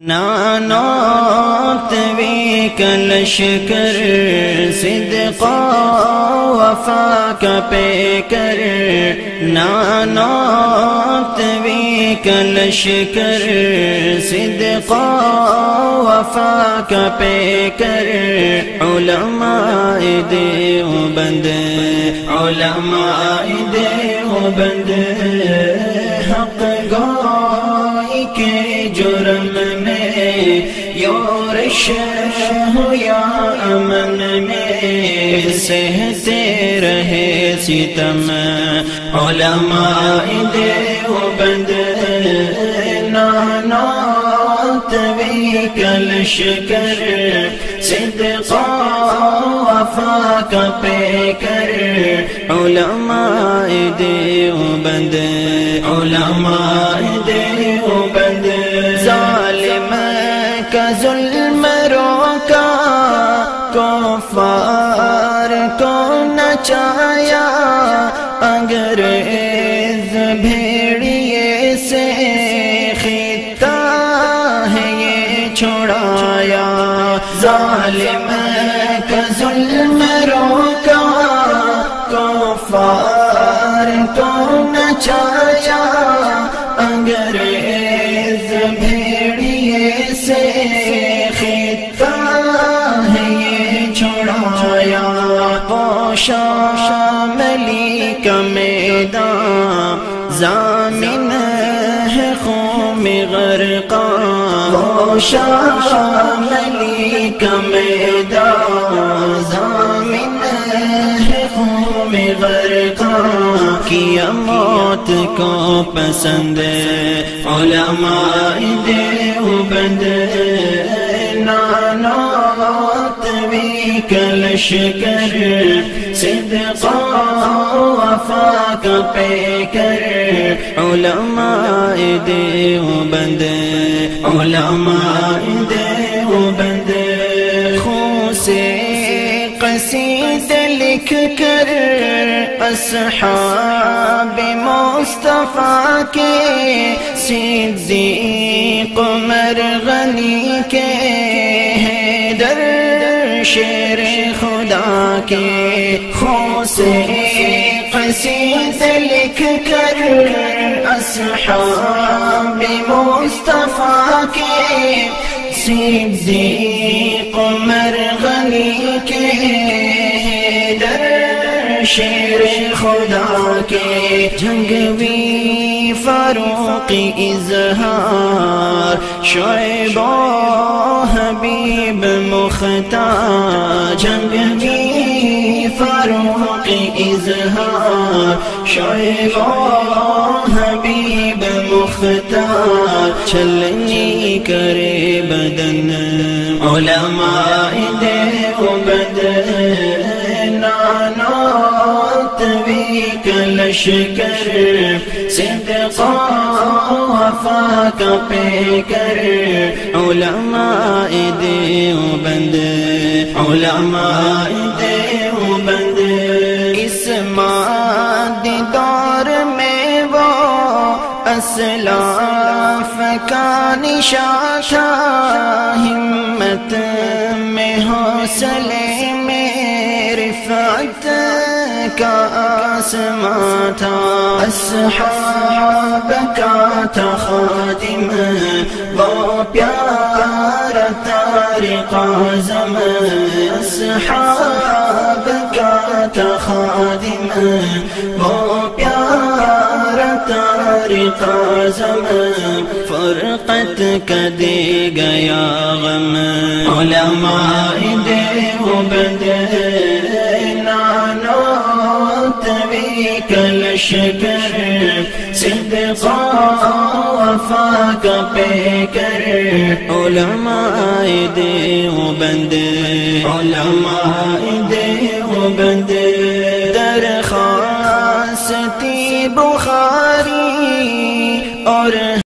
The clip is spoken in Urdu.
نانوت وی کلشکر صدقا وفا کا پیکر نانوت وی کلشکر صدقا وفا کا پیکر علماء دیوبند علماء دیوبند حق گوئی کے جرم میں یورش ہو یا امن میں سہتے رہے ستم علماء دیوبند نانوت وی کلشکر صدقا وفا کا پیکر علماء دیوبند علماء دیوبند ظالم کا ظلم روکا کفار کو نچایا انگریز بھیڑیے سے خطہ ہے یہ چھڑایا ظالم کا ظلم روکا کفار کو نچایا انگریز بھیڑیے سے خطہ ہے یہ چھڑایا وہ شاملی کا میدان ضامن ہے خون غرقاں وہ شاملی کا میدان ضامن ہے خون غرقاں کیا موت کو پسند علماء دیوبند نانوت وی کلشکر صدقا وفا کا پیکر علماء دیوبند علماء دیوبند خون سے قصیدے لکھ کر اصحاب مصطفیٰ کے صدیق عمر غنی کے حیدر شیر خدا کے خون سے قصیدے لکھ کر اصحاب مصطفیٰ کے صدیق عمر غنی کے حیدر شیر خدا کے جنگوی فاروقی اظہار شعیب و حبیب مختار جنگوی فاروقی اظہار شعیب و حبیب مختار چھلنی کرے بدن علماء دیوبند نانوت وی کلشکر صدقا وفا کا پیکر علماء دیوبند علماء دیوبند اس مادی دور میں وہ اسلاف کا نشاں تھا ہمت میں حوصلے میں رفعت کا آسماں تھا اصحاب کا تھا خادم وہ پیارا طارق اعظم اصحاب کا تھا خادم وہ پیارا طارق اعظم فرقت کا دے گیا غم علماء دیوبند نانوت وی کلشکر صدقا وفا کا پیکر علماء دیوبند علماء دیوبند درخواست بخاری اور